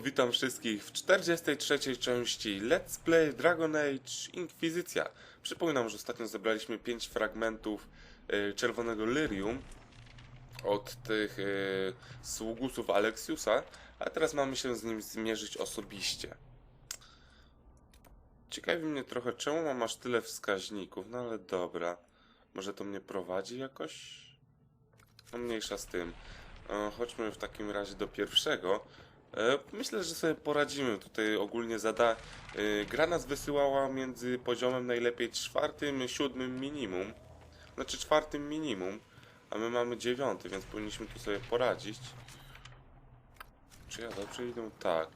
Witam wszystkich w 43. części Let's Play Dragon Age Inkwizycja. Przypominam, że ostatnio zebraliśmy 5 fragmentów czerwonego lyrium od tych sługusów Alexiusa, a teraz mamy się z nim zmierzyć osobiście. Ciekawi mnie trochę, czemu mam aż tyle wskaźników, no ale dobra. Może to mnie prowadzi jakoś? No mniejsza z tym. Chodźmy w takim razie do pierwszego. Myślę, że sobie poradzimy. Tutaj ogólnie gra nas wysyłała między poziomem najlepiej 4. i 7. minimum. Znaczy 4. minimum, a my mamy 9, więc powinniśmy tu sobie poradzić. Czy ja dobrze idę? Tak.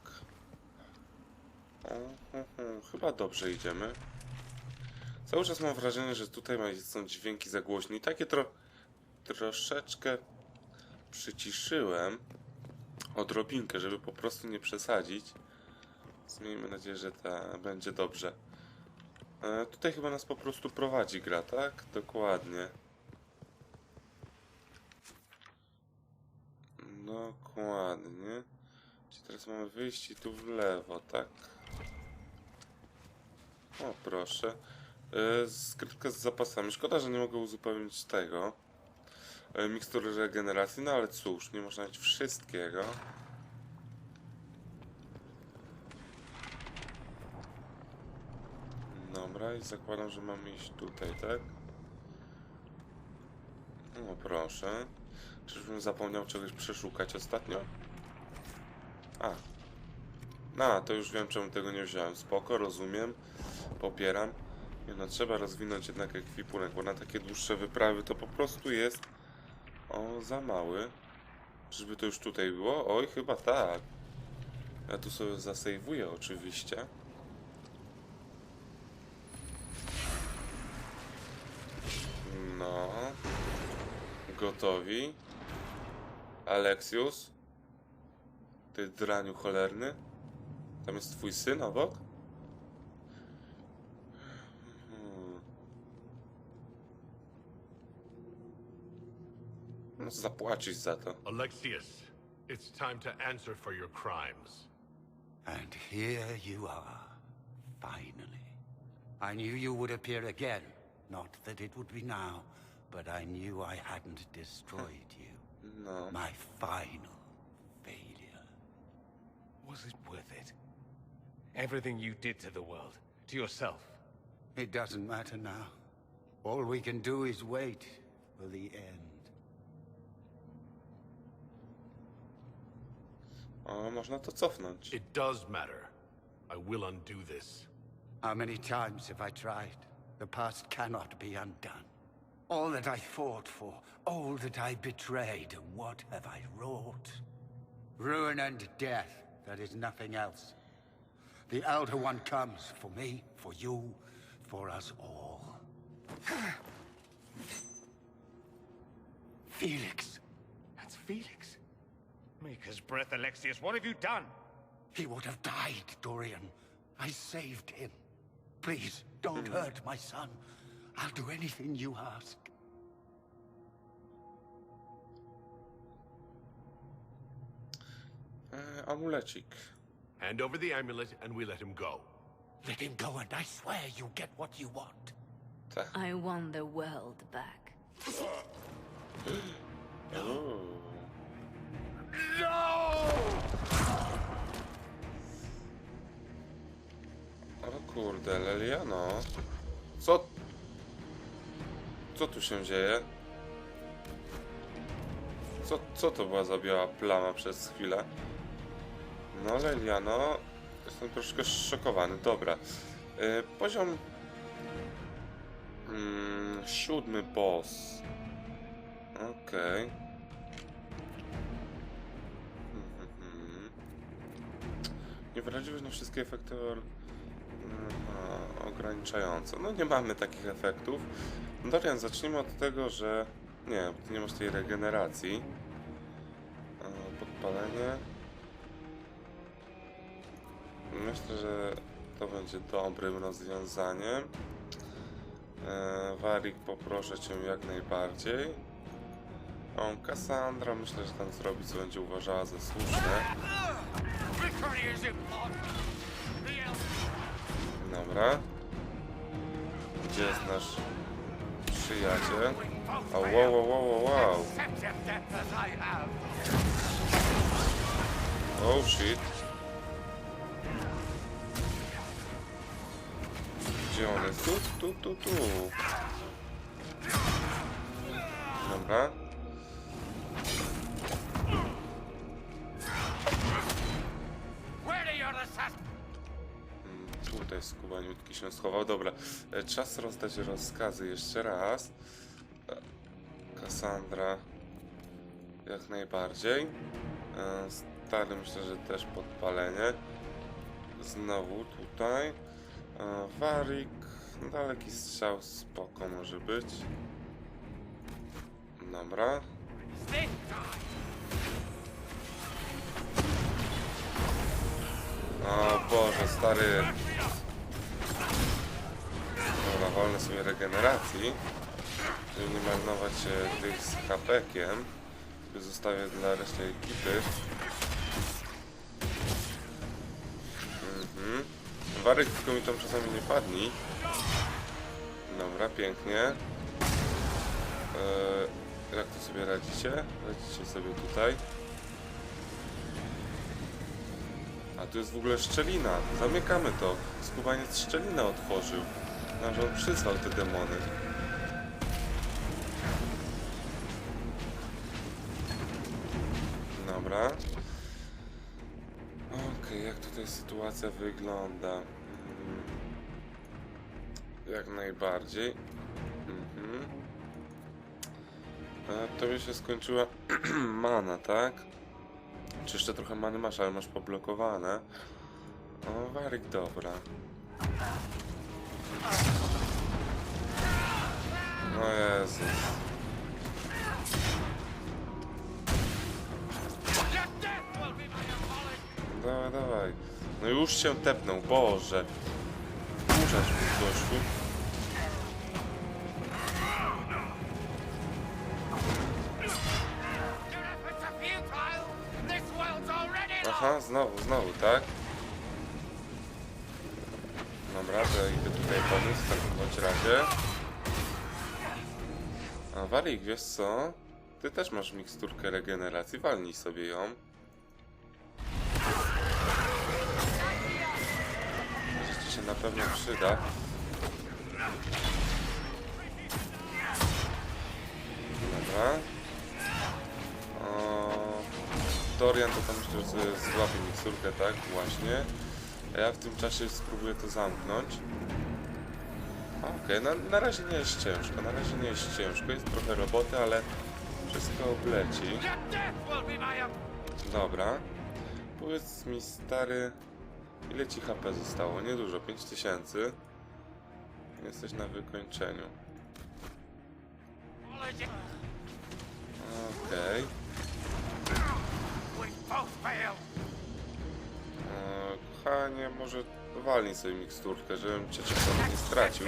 Chyba dobrze idziemy. Cały czas mam wrażenie, że tutaj są dźwięki za głośne i takie troszeczkę przyciszyłem. Odrobinkę, żeby po prostu nie przesadzić. Miejmy nadzieję, że będzie dobrze. Tutaj chyba nas po prostu prowadzi gra, tak? Dokładnie. Dokładnie. Czyli teraz mamy wyjść i tu w lewo, tak? O, proszę. Skrytka z zapasami. Szkoda, że nie mogę uzupełnić tego. Mikstury regeneracji, no ale cóż, nie można mieć wszystkiego. Dobra, i zakładam, że mamy iść tutaj, tak? No proszę. Czyżbym zapomniał czegoś przeszukać ostatnio? To już wiem, czemu tego nie wziąłem. Spoko, rozumiem. Popieram. Nie no, trzeba rozwinąć jednak ekwipunek, bo na takie dłuższe wyprawy to po prostu jest za mały. Czyżby to już tutaj było? Oj, chyba tak. Ja tu sobie zasejwuję oczywiście. No. Gotowi. Alexius. Ty draniu cholerny. Tam jest twój syn obok? No, zapłacić za to. Alexius, it's time to answer for your crimes. And here you are, finally. I knew you would appear again. Not that it would be now, but I knew I hadn't destroyed you. No. My final failure. Was it worth it? Everything you did to the world, to yourself. It doesn't matter now. All we can do is wait for the end. Można to cofnąć. It does matter. I will undo this. How many times have I tried? The past cannot be undone. All that I fought for, all that I betrayed, what have I wrought? Ruin and death, that is nothing else. The Elder One comes for me, for you, for us all. Felix. That's Felix. Maker's breath, Alexius, what have you done? He would have died, Dorian. I saved him. Please, don't hurt my son. I'll do anything you ask. Amulecik. Hand over the amulet and we let him go. Let him go and I swear you get what you want. I want the world back. O kurde, Leliano. Co tu się dzieje? Co to była za biała plama przez chwilę? No Leliano, jestem troszkę szokowany. Dobra. Poziom 7 boss. Okej. Niewrażliwość na wszystkie efekty ograniczające. No nie mamy takich efektów. Dorian, zacznijmy od tego, że Nie, ty nie masz tej regeneracji. Podpalenie. Myślę, że to będzie dobrym rozwiązaniem. Warik, poproszę cię jak najbardziej. Cassandra, myślę, że tam zrobi, co będzie uważała za słuszne. Dobra. Gdzie jest nasz przyjaciel? O, wow. Oh shit. Gdzie on jest? Tu. Dobra. Tutaj skubaniutki się schował. Dobra, czas rozdać rozkazy jeszcze raz. Cassandra jak najbardziej. Stary, myślę, że też podpalenie. Znowu tutaj. Warik, daleki strzał, spoko może być. Dobra. O Boże, stary. Dobra, wolne sobie regeneracji. Żeby nie marnować tych z HP-kiem. Zostawię dla reszty ekipy. Waryk, tylko mi tam czasami nie padni. Dobra, pięknie. Jak to sobie radzicie? Radzicie sobie tutaj. A tu jest w ogóle szczelina. Zamykamy to. Skubaniec szczelinę otworzył. Że on przyzwał te demony. Dobra. Okej, jak tutaj sytuacja wygląda? Jak najbardziej. Tobie się skończyła mana, tak? Czy jeszcze trochę many masz, ale masz poblokowane. O, Warik, dobra. O Jezus. Dawaj. No już się tepnął, Boże. Kurzasz mi, gościu. Aha, znowu, tak? Dobra, to idę tutaj pomóc w takim bądź razie. A Warik, wiesz co? Ty też masz miksturkę regeneracji, walnij sobie ją. Może ci się na pewno przyda. Dobra. Dorian to tam myślę, że sobie złapie miksturkę, tak? Właśnie. A ja w tym czasie spróbuję to zamknąć. Okej, na razie nie jest ciężko. Jest trochę roboty, ale wszystko obleci. Dobra. Powiedz mi, stary, ile ci HP zostało? Niedużo, 5000. Jesteś na wykończeniu. Okej. Kochanie, może walnij sobie miksturkę, żebym cię czasami nie stracił.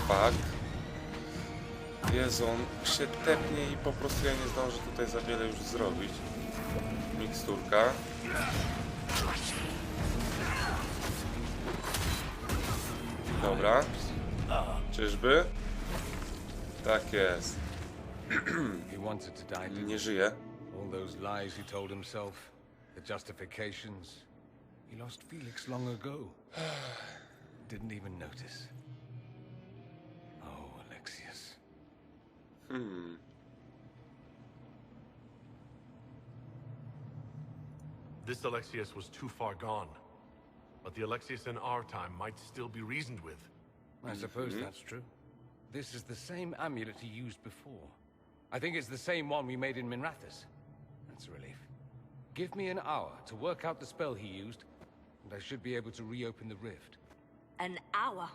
Fuck. Jezu, on się tepnie i po prostu ja nie zdążę tutaj za wiele już zrobić. Miksturka. Dobra. Czyżby? Tak jest. Nie żyje. All those lies he told himself, the justifications. He lost Felix long ago. Didn't even notice. Oh, Alexius. This Alexius was too far gone. But the Alexius in our time might still be reasoned with. I suppose that's true. This is the same amulet he used before. I think it's the same one we made in Minrathous. That's a relief. Give me an hour to work out the spell he used, and I should be able to reopen the rift. An hour?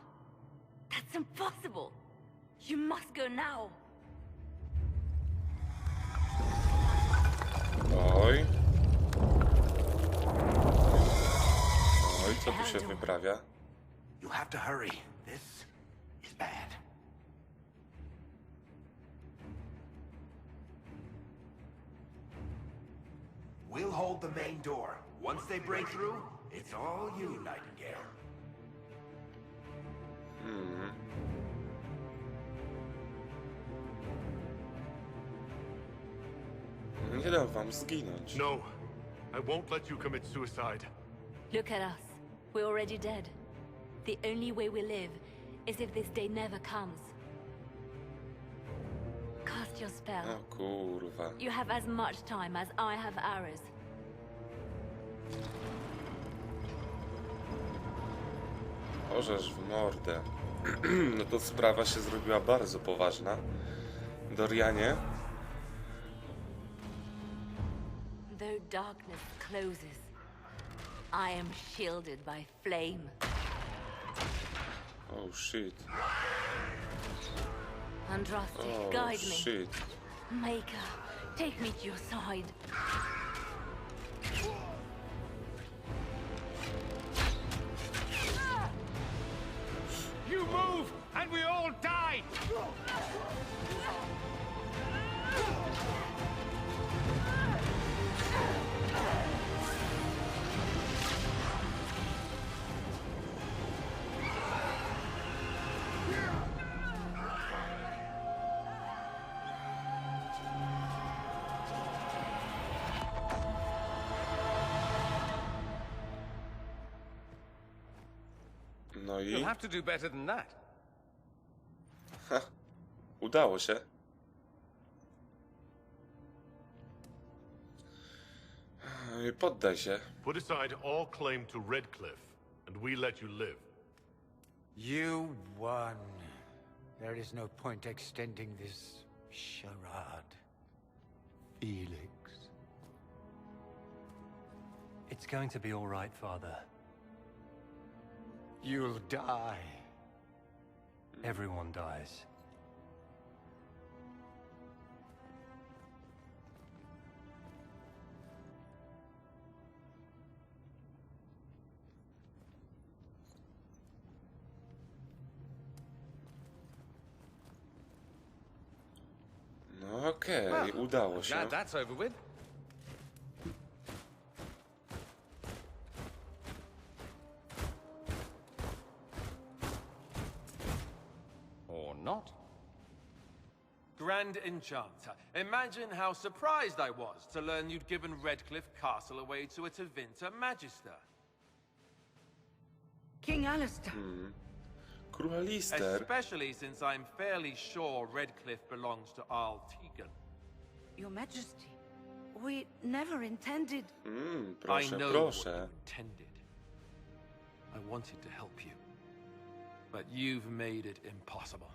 That's impossible. You must go now. Oj. Oj, co tu się wyprawia? You have to hurry. This is bad. We'll hold the main door. Once they break through, it's all you, Nightingale. Nie dam wam zginąć. No, I won't let you commit suicide. Look at us. We're already dead. The only way we live is if this day never comes. Cast your spell. O kurwa. You have as much time as I have hours. Orzesz w mordę. No to sprawa się zrobiła bardzo poważna. Dorianie? Though darkness closes, I am shielded by flame. Oh shit. Andraste, Oh guide me. shit. Maker, take me to your side. You move, and we all die! No You'll i... have to do better than that. Ha, udało się. Poddaj się. Put aside all claim to Redcliffe, and we let you live. You won. There is no point extending this charade. Felix. It's going to be all right, Father. You'll die. Everyone dies. No okej, udało się. Glad that's over with. Or not. Grand Enchanter, imagine how surprised I was to learn you'd given Redcliffe Castle away to a Tevinter Magister. King Alistair. Król Alistair. Especially since I'm fairly sure Redcliffe belongs to Arl Tegan. Your Majesty, we never intended... I Proszę, know proszę. what you intended. I wanted to help you. But you've made it impossible.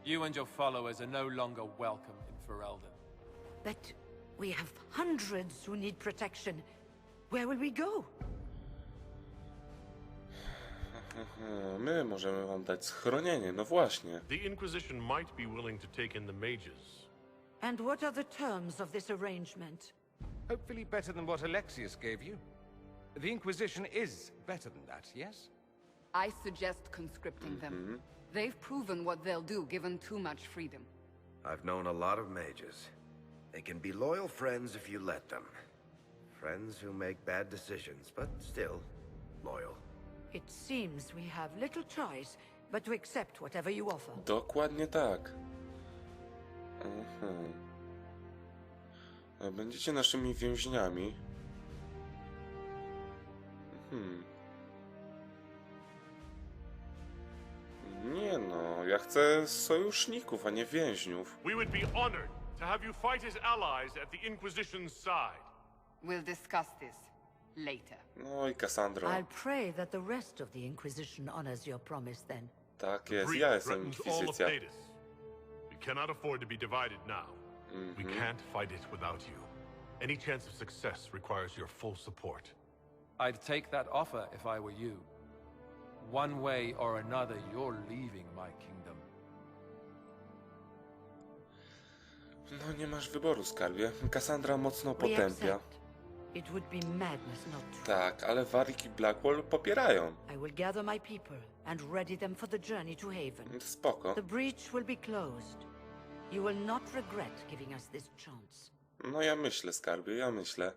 You and your followers are no longer welcome in Ferelden. But we have hundreds who need protection. Where will we go? My możemy wam dać schronienie, no właśnie. The Inquisition might be willing to take in the mages. And what are the terms of this arrangement? Hopefully better than what Alexius gave you. The Inquisition is better than that, yes? I suggest conscripting them. They've proven what they'll do given too much freedom. I've known a lot of mages. They can be loyal friends if you let them. Friends who make bad decisions, but still loyal. It seems we have little choice but to accept whatever you offer. Dokładnie tak. Będziecie naszymi więźniami. Nie no, ja chcę sojuszników, a nie więźniów. We would be honored to have you fight as allies at the Inquisition's side. We'll discuss this later. No i Cassandro. I'll pray that the rest of the Inquisition honors your promise then. Tak jest, Breach ja jestem threatens all of Inkwizycja. Natus. We cannot afford to be divided now. We can't fight it without you. Any chance of success requires your full support. I'd take that offer if I were you. One way or another, you're leaving my kingdom. No nie masz wyboru, skarbie. Cassandra mocno We potępia. accept. It would be madness not to. Tak, ale Warwick i Blackwall popierają. I will gather my people and ready them for the journey to Haven. Spoko. The breach will be closed. You will not regret giving us this chance. No ja myślę, skarbie, ja myślę.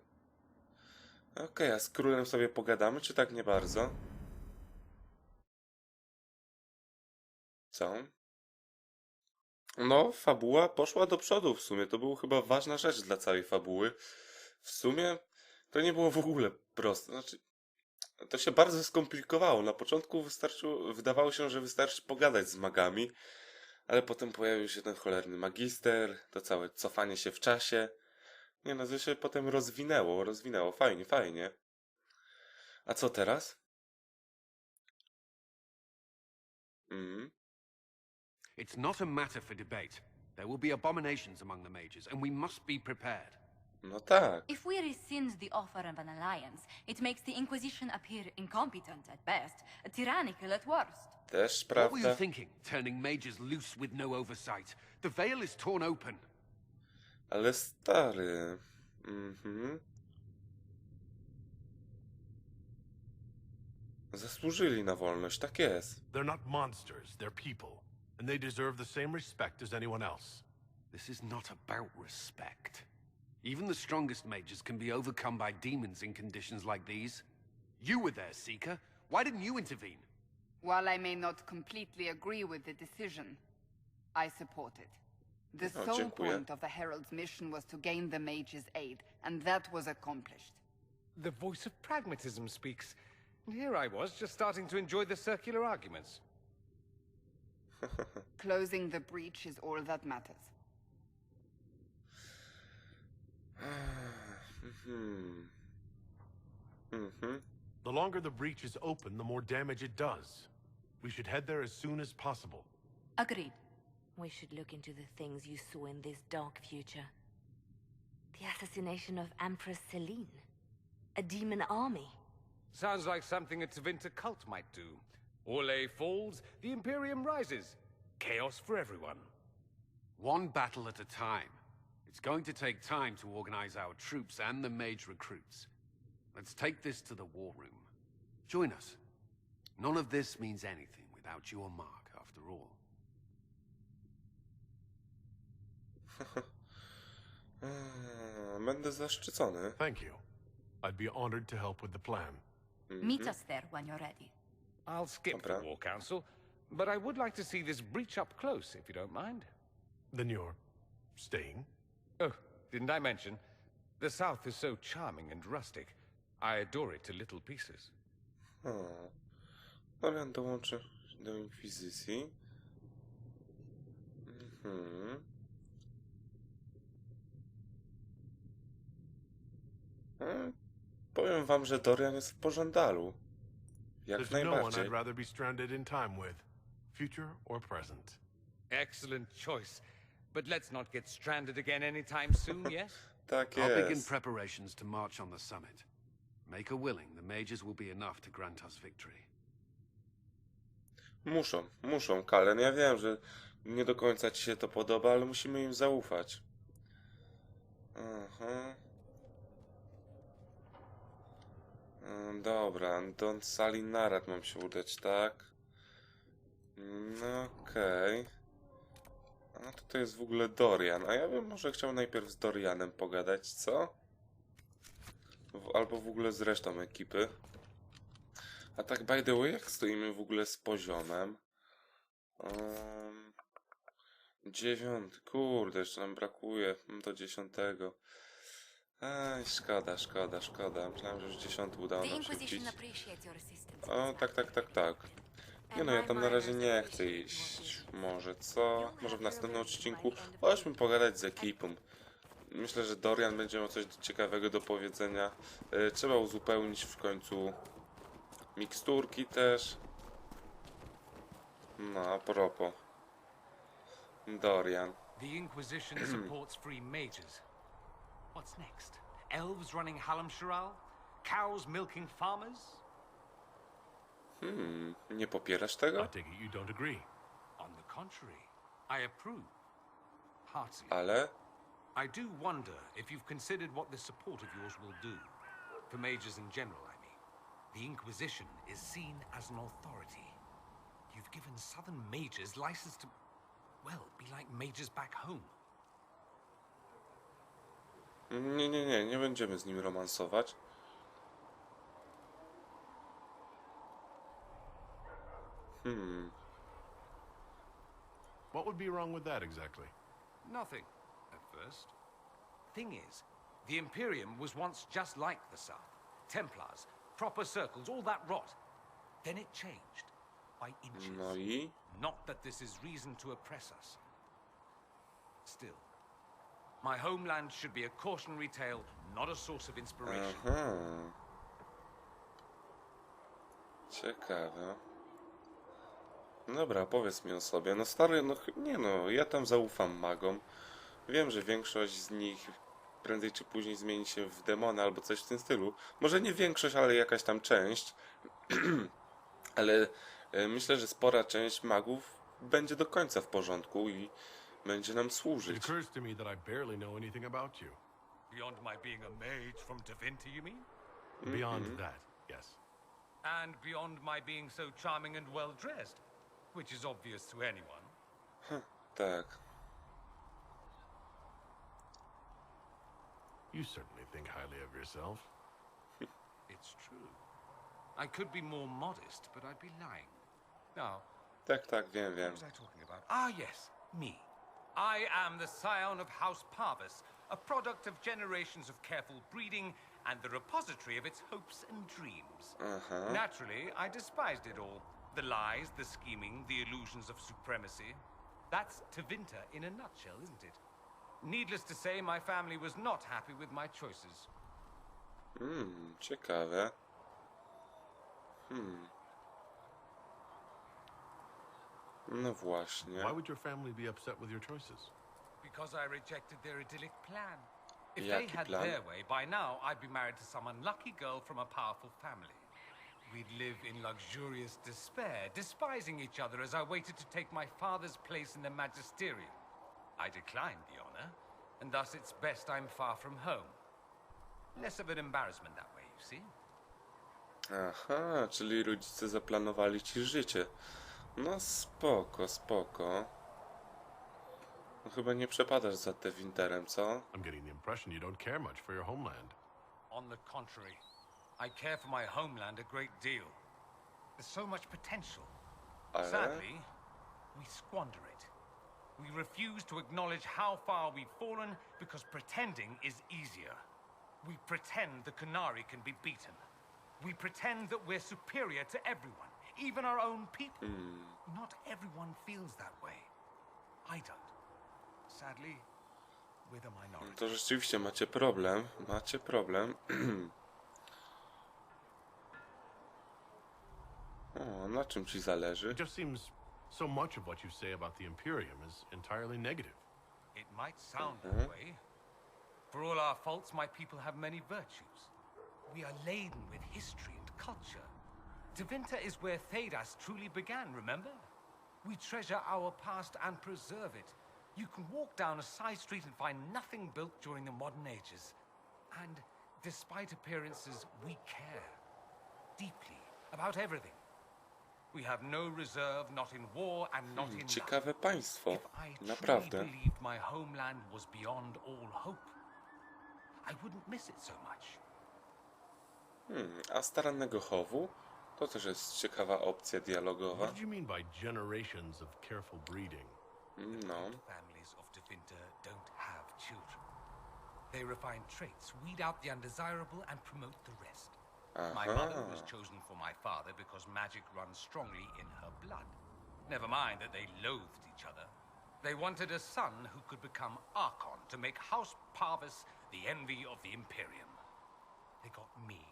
Okej, a z królem sobie pogadamy, czy tak nie bardzo? Co? No, fabuła poszła do przodu w sumie. To była chyba ważna rzecz dla całej fabuły. W sumie to nie było w ogóle proste. Znaczy, to się bardzo skomplikowało. Na początku wydawało się, że wystarczy pogadać z magami, ale potem pojawił się ten cholerny magister, to całe cofanie się w czasie. Nie no, to się potem rozwinęło. Fajnie, fajnie. A co teraz? It's not a matter for debate. There will be abominations among the mages, and we must be prepared. No tak. If we rescind the offer of an alliance, it makes the Inquisition appear incompetent at best, tyrannical at worst. Też What were you prawda. thinking, turning mages loose with no oversight? The veil is torn open. Ale stary. Zasłużyli na wolność, tak jest. They're not monsters, they're people. And they deserve the same respect as anyone else. This is not about respect. Even the strongest mages can be overcome by demons in conditions like these. You were there, Seeker. Why didn't you intervene? While I may not completely agree with the decision, I support it. The sole dziękuję. point of the Herald's mission was to gain the mage's aid, and that was accomplished. The voice of pragmatism speaks. And here I was, just starting to enjoy the circular arguments. Closing the breach is all that matters. The longer the breach is open, the more damage it does. We should head there as soon as possible. Agreed. We should look into the things you saw in this dark future. The assassination of Empress Celine. A demon army. Sounds like something a Tevinter cult might do. Orlais falls, the Imperium rises. Chaos for everyone. One battle at a time. It's going to take time to organize our troops and the mage recruits. Let's take this to the war room. Join us. None of this means anything without your mark, after all. Będę zaszczycony. Thank you. I'd be honored to help with the plan. Meet us there when you're ready. I'll skip Dobra. the War Council, but I would like to see this breach up close, if you don't mind. Then you're staying? Oh, didn't I mention? The South is so charming and rustic. I adore it to little pieces. Dorian dołączy do Inkwizycji. Powiem wam, że Dorian jest w pożądalu. Jak There's no one najbardziej. I'd rather be stranded in time with, future or present. Excellent choice. But let's not get stranded again anytime soon, yes? Tak I'll begin jest. preparations to march on the summit. Make a willing, the mages will be enough to grant us victory. Muszą, Kalen. Ja wiem, że nie do końca ci się to podoba, ale musimy im zaufać. Aha. Dobra, do sali narad mam się udać, tak? No okej. A tutaj jest w ogóle Dorian. A ja bym może chciał najpierw z Dorianem pogadać, co? Albo w ogóle z resztą ekipy. A tak by the way, jak stoimy w ogóle z poziomem? 9. Kurde, jeszcze nam brakuje do 10. Ej, szkoda. Myślałem, że już 10 udało nam się wbić. O, tak. Nie no, ja tam na razie nie chcę iść. Może co? Może w następnym odcinku chodźmy pogadać z ekipą. Myślę, że Dorian będzie miał coś ciekawego do powiedzenia. Trzeba uzupełnić w końcu miksturki też. No, a propos. Dorian. The Inquisition supports free mages. What's next? Elves running Halamsharal? Cows milking farmers? Nie popierasz tego? I take it you don't agree. On the contrary, I approve. Heartily. Ale... I do wonder if you've considered what this support of yours will do. For mages in general, I mean. The Inquisition is seen as an authority. You've given southern mages license to, well, be like mages back home. Nie będziemy z nim romansować. What would be wrong with that exactly? Nothing, at first. Thing is, the Imperium was once just like the South. Templars, proper circles, all that rot. Then it changed. By inches. No I? Not that this is reason to oppress us. Still, my homeland should be a cautionary tale, not a source of inspiration. Aha. Ciekawe. Dobra, powiedz mi o sobie. No stary, no nie no, ja tam zaufam magom. Wiem, że większość z nich prędzej czy później zmieni się w demona albo coś w tym stylu. Może nie większość, ale jakaś tam część. Ale myślę, że spora część magów będzie do końca w porządku i będzie nam It służyć. occurs to me that I barely know anything about you. Beyond my being a mage from Tevinter, you mean? Beyond that, yes. And beyond my being so charming and well-dressed, which is obvious to anyone. Tak. You certainly think highly of yourself. It's true. I could be more modest, but I'd be lying. Now, Tak, wiem. what was I talking about? Ah, yes, me. I am the scion of House Parvis, a product of generations of careful breeding and the repository of its hopes and dreams. Naturally, I despised it all. The lies, the scheming, the illusions of supremacy. That's Tevinter in a nutshell, isn't it? Needless to say, my family was not happy with my choices. Ciekawe. No właśnie. Why would your family be upset with your choices? Because I rejected their idyllic plan. If they Jaki had plan? their way, by now I'd be married to some unlucky girl from a powerful family. We'd live in luxurious despair, despising each other as I waited to take my father's place in the magisterium. I declined the honor, and thus it's best I'm far from home. Less of an embarrassment that way, you see? Aha, czyli rodzice zaplanowali ci życie. No spoko. No chyba nie przepadasz za Tevinterem, co? I'm getting the impression you don't care much for your homeland. On the contrary, I care for my homeland a great deal. There's so much potential. Ale... Sadly, we squander it. We refuse to acknowledge how far we've fallen because pretending is easier. We pretend the Qunari can be beaten. We pretend that we're superior to everyone, even our own people. Not everyone feels that way. I don't. Sadly, we're the minority. To rzeczywiście macie problem. O, na czym ci zależy? It just seems so much of what you say about the Imperium is entirely negative. It might sound that way. For all our faults, my people have many virtues. We are laden with history and culture. Tevinter is where Thedas truly began, remember? We treasure our past and preserve it. You can walk down a side street and find nothing built during the modern ages. And despite appearances, we care. Deeply. About everything. We have no reserve, not in war and not in love. Ciekawe państwo. If I truly Naprawdę. believed my homeland was beyond all hope, I wouldn't miss it so much. A starannego chowu? To też jest ciekawa opcja dialogowa. What did you mean by generations of careful breeding? No. Families of Tevinter don't have children. They refine traits, weed out the undesirable, and promote the rest. My mother was chosen for my father because magic runs strongly in her blood. Never mind that they loathed each other. They wanted a son who could become Archon to make House Parvis the envy of the Imperium. They got me.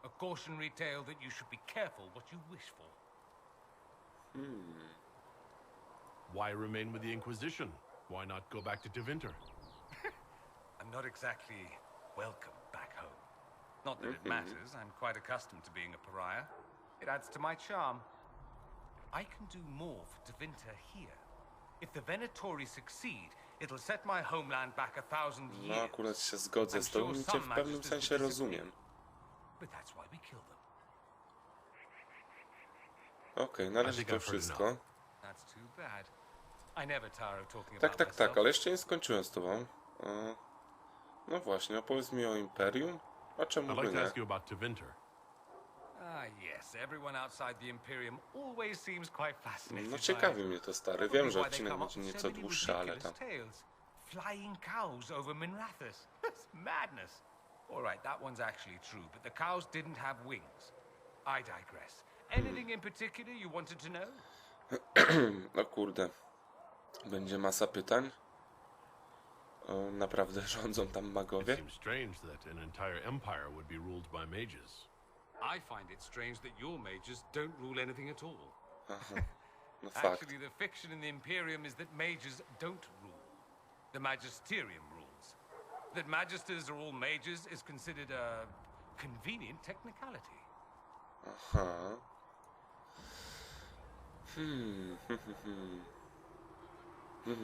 A cautionary tale that you should be careful what you wish for. Why remain with the Inquisition? Why not go back to Tevinter? I'm not exactly welcome back home. Not that it matters. I'm quite accustomed to being a pariah. It adds to my charm. I can do more for Tevinter here. If the Venatori succeed, it'll set my homeland back 1000 No years. akurat się zgodzę z tobą i cię w pewnym sensie rozumiem. But that's why we kill them. Okej, na razie to wszystko. That's too bad. I never tire of talking Tak, about tak, myself. tak, ale jeszcze nie skończyłem z tobą. No właśnie, opowiedz mi o Imperium. A czemu I'd like to nie? ask you about Tevinter. Yes, everyone outside the Imperium always seems quite fascinated. No by ciekawi it. mnie to, stary. Wiem, że Why they odcinek come up będzie with nieco so many dłuższy, ale ridiculous tam... tales. Flying cows over Minrathous. That's madness. All right, that one's actually true, but the cows didn't have wings. I digress. Anything in particular you wanted to know? No kurde. Będzie masa pytań. Naprawdę rządzą tam It magowie? seems strange that an entire empire would be ruled by mages. I find it strange that your mages don't rule anything at all. Aha. No fakt. Actually, the fiction in the Imperium is that mages don't rule. The Magisterium rules. That magisters are all mages is considered a convenient technicality. Aha.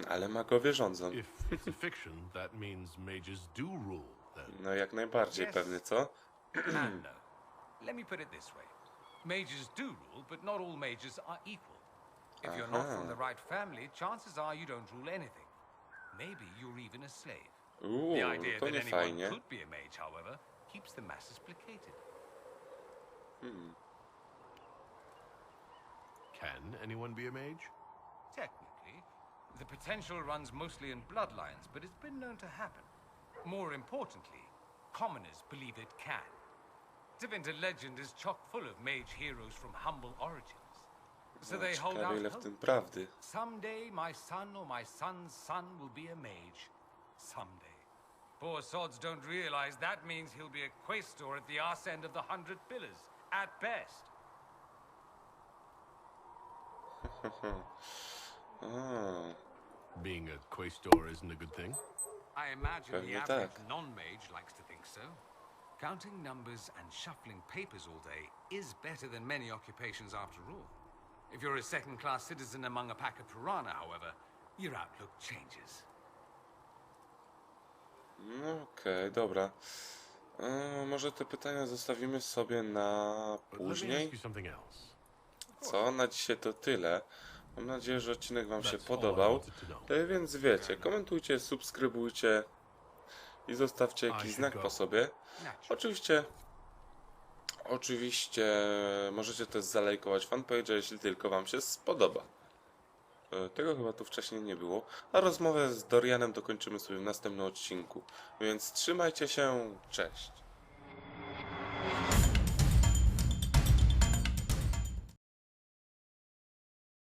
Ale magowie rządzą. If it's a fiction, that means mages do rule, then. No jak najbardziej Yes. pewnie, co? And no. Let me put it this way. Mages do rule, but not all mages are equal. If you're not from the right family, chances are you don't rule anything. Maybe you're even a slave. The idea to that nie anyone fajnie. could be a mage, however, keeps the masses placated. Can anyone be a mage? Technically, the potential runs mostly in bloodlines, but it's been known to happen. More importantly, commoners believe it can. Tevinter legend is chock full of mage heroes from humble origins. So they hold Ciekawe out ile w hope. tym prawdy. Someday my son or my son's son will be a mage. Someday. Poor sods don't realize that means he'll be a quaestor at the arse end of the 100 Pillars, at best. Being a quaestor isn't a good thing? I imagine the Pewnie average tak. non-mage likes to think so. Counting numbers and shuffling papers all day is better than many occupations after all. If you're a second-class citizen among a pack of piranha, however, your outlook changes. No okej, dobra. Może te pytania zostawimy sobie na But let me później. ask you something else. Co? Na dzisiaj to tyle. Mam nadzieję, że odcinek wam się That's all I podobał. wanted to know. Więc wiecie, komentujcie, subskrybujcie i zostawcie jakiś znak po sobie. Oczywiście możecie też zalajkować fanpage'a, jeśli tylko wam się spodoba. Tego chyba tu wcześniej nie było. A rozmowę z Dorianem dokończymy sobie w następnym odcinku. Więc trzymajcie się, cześć!